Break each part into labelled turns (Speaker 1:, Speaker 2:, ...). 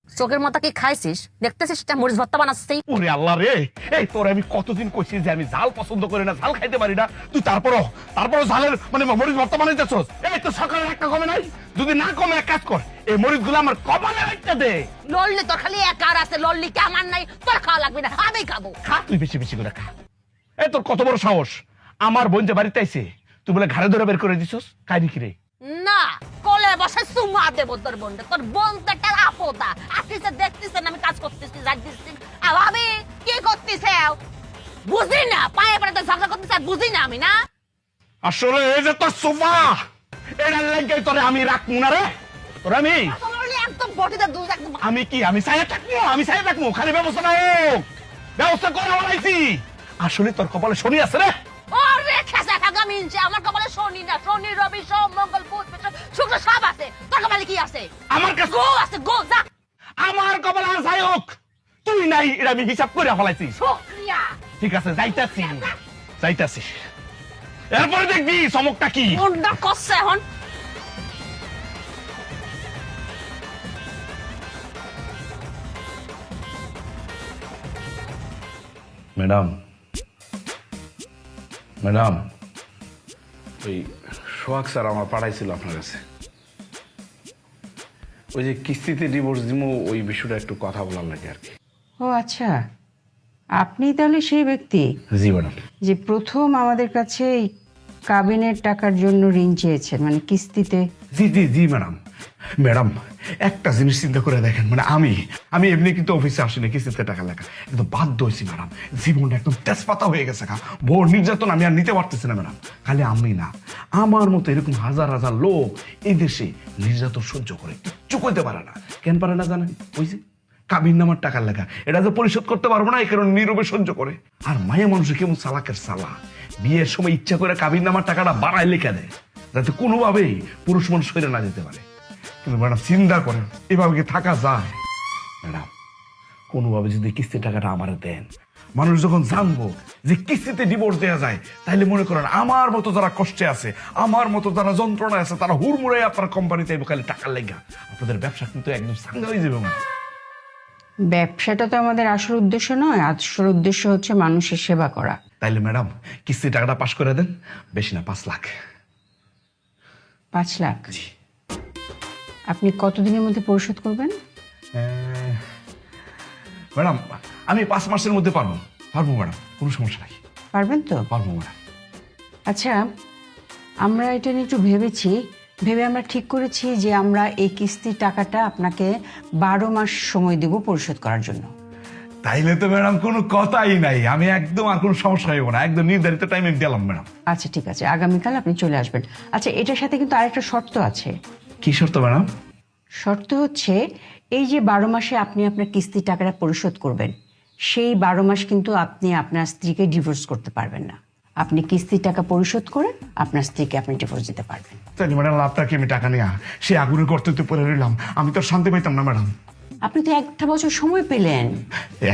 Speaker 1: চোখের মতো কি খাইছিস? দেখতেছিস এটা মরিচ ভর্তা বানাচ্ছি।
Speaker 2: ওরে আল্লাহ রে, এই তোর আমি কতদিন কইছি যে আমি ঝাল পছন্দ করি না, ঝাল খাইতে পারি না, তুই তারপরও ঝালের মানে মরিচ ভর্তা বানাইতেছস। এই তো সকালে একটা কমে নাই, যদি না কমে এক কাজ কর, এই মরিচগুলো আমার কপালে রাখতে দে।
Speaker 1: লল্লি তোর খালি একার আছে, লল্লি কি আমার নাই? তোর খাওয়া লাগবে না, আমি খাবো।
Speaker 2: খা, তুই বেশি বেশি করে খা। এই তোর কত বড় সাহস, আমার বোন যে বাড়িতে আইছে তুই বলে ঘাড়ে ধরে বের করে দিছস, কাহিনী কি রে?
Speaker 1: না, কোলে বসে সুমা দেব তোর বোনটা। তোর বোন তো একটা আপদা। আসতেছে, দেখতেছেন আমি কাজ করতেছি, যাইতেছি। আর আমি কি করতেছে বুঝি না, পায়ে পড়ে তো ঝগড়া করতেছে, বুঝি না আমি না।
Speaker 2: আসলে এই যে তোর সোফা, এটা লাগে তোরে আমি রাখবো না রে, তোর আমি
Speaker 1: একদম বটিতে দুধ একদম।
Speaker 2: আমি কি আমি চাইয়া থাকবো? আমি চাইয়া থাকবো? খালি ব্যবস্থা না হোক, ব্যবস্থা করে বলাইছি। আসলে তোর কপালে শনি আছে রে।
Speaker 1: ওরে খেসা খাগা মিনছে, আমার কপালে শনি না, শনি রবি সোম মঙ্গল বুধ বৃহস্পতি শুক্র সব আছে। তোর কপালে কি আছে?
Speaker 2: আমার কাছে
Speaker 1: গো আছে, গো যা।
Speaker 2: আমার কপালে আর যাই হোক, তুই নাই এটা আমি হিসাব করে ফেলাইছি।
Speaker 1: শুকরিয়া।
Speaker 2: ঠিক আছে, যাইতাছি যাইতাছি, এরপরে দেখবি চমকটা কি।
Speaker 1: কোনটা কষ্ট এখন?
Speaker 2: ম্যাডাম, ম্যাডাম, ওই সোহাগ স্যার আমার পাঠাইছিল আপনার কাছে, ওই যে কিস্তিতে ডিভোর্স দিব, ওই বিষয়টা একটু কথা বলার লাগে আর কি।
Speaker 3: ও আচ্ছা, আপনি তাহলে সেই ব্যক্তি
Speaker 2: জি ম্যাডাম।
Speaker 3: যে প্রথম আমাদের কাছে এই কাবিনের টাকার জন্য ঋণ চেয়েছেন, মানে কিস্তিতে।
Speaker 2: জি জি জি ম্যাডাম। ম্যাডাম, একটা জিনিস চিন্তা করে দেখেন, মানে আমি এমনি কিন্তু অফিসে আসিনি কিস্তিতে টাকা লেখা, কিন্তু বাধ্য হয়েছি ম্যাডাম। জীবনটা একদম তেজপাতা হয়ে গেছে, ভোর নির্যাতন আমি আর নিতে পারতেছি না ম্যাডাম। খালি আমি না, আমার মতো এরকম হাজার হাজার লোক এই দেশে নির্যাতন সহ্য করে, কিচ্ছু করতে পারে না। কেন পারে না জানেন? ওই যে কাবিন নামার টাকার লেখা, এটা যে পরিশোধ করতে পারবো না, এই কারণে নীরবে সহ্য করে। আর মায়া মানুষের কেমন চালাকের চালা, বিয়ের সময় ইচ্ছা করে কাবিন নামার টাকাটা বাড়ায় লেখা দেয়, যাতে কোনোভাবেই পুরুষ মানুষ সইরে না যেতে পারে। কিন্তু ম্যাডাম চিন্তা করেন, এভাবে কি থাকা যায়? ম্যাডাম, কোনোভাবে যদি কিস্তির টাকাটা আমার দেন, মানুষ যখন জানবো যে কিস্তিতে ডিভোর্স দেওয়া যায়, তাইলে মনে করেন আমার মতো যারা কষ্টে আছে, আমার মতো যারা যন্ত্রণায় আছে, তারা হুড়মুড়ে আপনার কোম্পানিতে খালি টাকার লেগা, আপনাদের ব্যবসা কিন্তু একদম সাঙ্গা হয়ে যাবে।
Speaker 3: ব্যবসাটা তো আমাদের আসল উদ্দেশ্য নয়, আসল উদ্দেশ্য হচ্ছে মানুষের সেবা করা।
Speaker 2: তাইলে ম্যাডাম কিস্তির টাকাটা পাস করে দেন, বেশি না 5 লাখ।
Speaker 3: 5 লাখ? আপনি কতদিনের মধ্যে পরিশোধ করবেন?
Speaker 2: ম্যাডাম, আমি 5 মাসের মধ্যে পারবো ম্যাডাম, কোনো সমস্যা নাই।
Speaker 3: পারবেন তো?
Speaker 2: পারবো ম্যাডাম।
Speaker 3: আচ্ছা, আমরা এটা নিয়ে একটু ভেবে আমরা ঠিক করেছি যে আমরা এই কিস্তির টাকাটা আপনাকে 12 মাস সময় দেব পরিশোধ করার জন্য।
Speaker 2: তাইলে তো ম্যাডাম কোনো কথাই নাই, আমি একদম আর কোনো সমস্যা হইব না, একদম নির্ধারিত টাইমে দিলাম ম্যাডাম।
Speaker 3: আচ্ছা ঠিক আছে, আগামীকাল আপনি চলে আসবেন। আচ্ছা, এটার সাথে কিন্তু আরেকটা শর্ত আছে।
Speaker 2: কি শর্ত ম্যাডাম?
Speaker 3: শর্ত হচ্ছে এই যে 12 মাসে আপনি আপনার কিস্তির টাকাটা পরিশোধ করবেন, সেই 12 মাস কিন্তু আপনি আপনার স্ত্রীকে ডিভোর্স করতে পারবেন না। আপনি কিস্তির টাকা পরিশোধ করে আপনার স্ত্রীকে আপনি ডিভোর্স দিতে পারবেন।
Speaker 2: তাই ম্যাডাম, লাভটা কি? আমি টাকা নিয়ে সে আগুনের গর্তে পড়ে রইলাম, আমি তো শান্তি পাইতাম না ম্যাডাম।
Speaker 3: আপনি তো একটা বছর সময় পেলেন।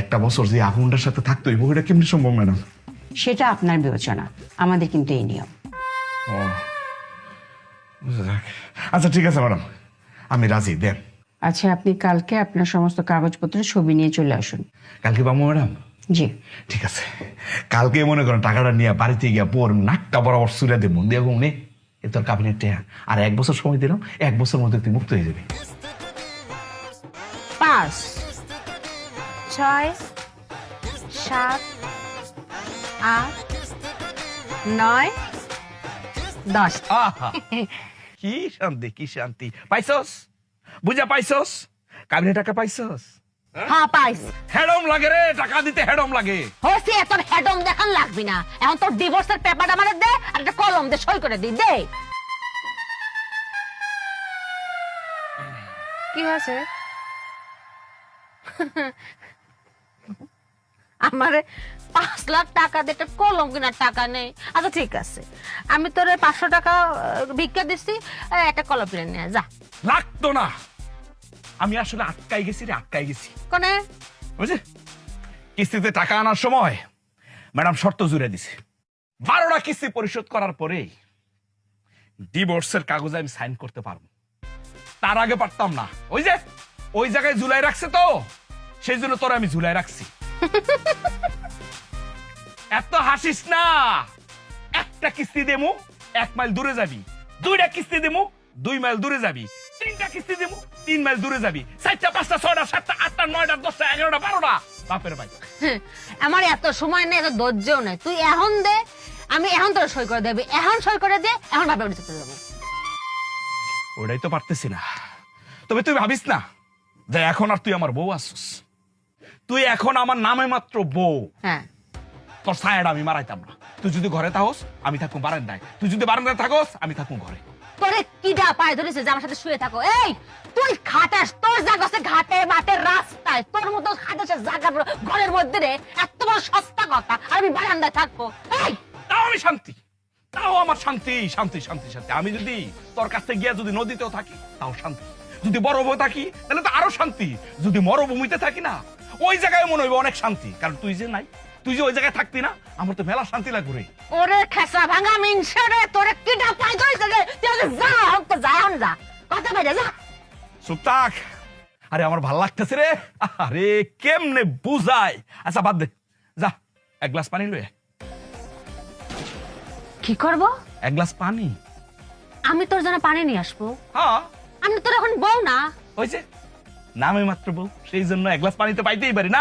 Speaker 2: একটা বছর যে আগুনটার সাথে থাকতো, এই বইটা কেমনি সম্ভব ম্যাডাম?
Speaker 3: সেটা আপনার বিবেচনা, আমাদের কিন্তু এই নিয়ম।
Speaker 2: আচ্ছা ঠিক আছে ম্যাডাম, আমি রাজি, দেন।
Speaker 3: আচ্ছা, আপনি কালকে আপনার সমস্ত কাগজপত্র ছবি নিয়ে চলে আসুন।
Speaker 2: কালকে পাবো ম্যাডাম?
Speaker 3: জি
Speaker 2: ঠিক আছে, কালকে মনে করেন টাকাটা নিয়ে বাড়িতে গিয়া বোর নাকটা বরাবর সুরে দেব, দিয়ে ঘুমনে এ তোর কাবিনের টেয়া, আর 1 বছর সময় দিলাম, 1 বছর মধ্যে তুই মুক্ত হয়ে যাবি।
Speaker 1: 5 6 7 8 9 10।
Speaker 2: কি শান্তি, কি শান্তি! পাইছস? বুঝা পাইছস? কাবিনের টাকা পাইছস?
Speaker 1: হ্যাঁ পাইস।
Speaker 2: হেডম লাগে রে, টাকা দিতে হেডম লাগে।
Speaker 1: হয়েছে, তোর হেডম দেখান লাগবি না। এখন তোর ডিভোর্সের পেপারটা মানে দে, আর একটা কলম দে, সই করে দি দে। কি হয়েছে? আমারে 5 লাখ টাকা দিয়ে একটা কলম কেনার টাকা নেই। আচ্ছা ঠিক আছে, আমি তোরে 500 টাকা ভিক্ষা দিচ্ছি, একটা কলম কিনে নিয়ে যা।
Speaker 2: লাগতো না, আমি আসলে আটকাই গেছি রে, আটকাই গেছি।
Speaker 1: কোনে?
Speaker 2: বুঝলি, কিস্তিতে টাকা আনার সময় ম্যাডাম শর্ত জুড়ে দিছে, 12টা কিস্তি পরিশোধ করার পরেই ডিভোর্সের কাগজে আমি সাইন করতে পারবো। তার আগে পারতাম না। ওই যে ওই জায়গায় ঝুলাই রাখছে তো, সেই জন্য তোরা আমি ঝুলাই রাখছি। এত হাসিস না। একটা কিস্তি দেমু 1 মাইল দূরে যাবি, 2টা কিস্তি দেমু 2 মাইল দূরে যাবি, 3টা কিস্তি দেমু 3 মাইল দূরে যাবি, 4টা 5টা 6টা 7টা 8টা 9টা 10টা 11টা 12টা। বাপের ভাই,
Speaker 1: আমার এত সময় নেই, এত ধৈর্যও নেই। তুই এখন দে, আমি এখন তোর সই করে দেবি। এখন সই করে দে, এখন বাপের বাড়ি চলে যাবো।
Speaker 2: ওটাই তো পারতেছি না। তবে তুই ভাবিস না যে এখন আর তুই আমার বউ আসছিস। তুই এখন আমার নামে মাত্র বউ।
Speaker 1: হ্যাঁ,
Speaker 2: তোর ছায়াটা আমি মারাইতাম না। তুই যদি ঘরে থাকস আমি থাকুম বারান্দায়, তুই যদি বারান্দায় থাকস আমি থাকুম ঘরে।
Speaker 1: তোরে কিডা পায়ে ধরেছে যে আমার সাথে শুয়ে থাকো? এই তুই খাটাস, তোর জায়গা আছে ঘাটে মাঠে রাস্তায়, তোর মতো খাটাসের জায়গা ঘরের মধ্যে রে, এত বড় সস্তা কথা, আর আমি বারান্দায় থাকবো? এই
Speaker 2: তাও আমি শান্তি, তাও আমার শান্তি শান্তি শান্তি শান্তি। আমি যদি তোর কাছে গিয়া যদি নদীতেও থাকি তাও শান্তি, যদি বড় থাকি তাহলে তো আরো শান্তি, যদি মরুভূমিতে থাকি না ওই জায়গায় মনে হইবে অনেক শান্তি। কারণ তুই যে নাই, তুই যে ওই জায়গায় থাকতি না, আমার তো মেলা শান্তি লাগবে রে।
Speaker 1: ওরে খেসা ভাঙা মিনছে রে, তোরে কিডা পায়ে ধরেছে রে? তুই আগে যা, এখন তো যা, এখন যা, কথা বাইরে যা।
Speaker 2: চুপ থাক। আরে আমার ভাল লাগতেছে রে। আরে কেমনে বুঝাই। আচ্ছা বাদ দে, যা 1 গ্লাস পানি লয়ে আয়।
Speaker 1: কি করব?
Speaker 2: 1 গ্লাস পানি।
Speaker 1: আমি তোর জন্য পানি নিয়ে আসবো?
Speaker 2: হ্যাঁ,
Speaker 1: আমি তোর এখন বউ না?
Speaker 2: ওই যে নামে মাত্র বউ, সেই জন্য 1 গ্লাস পানি তো পাইতেই পারি না।